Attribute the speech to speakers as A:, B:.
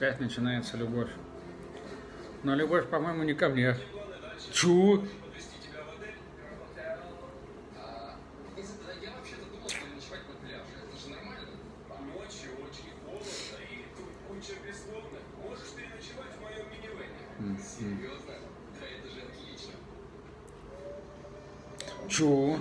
A: Опять начинается любовь. Но любовь, по-моему, не ко мне. Чу? Чу?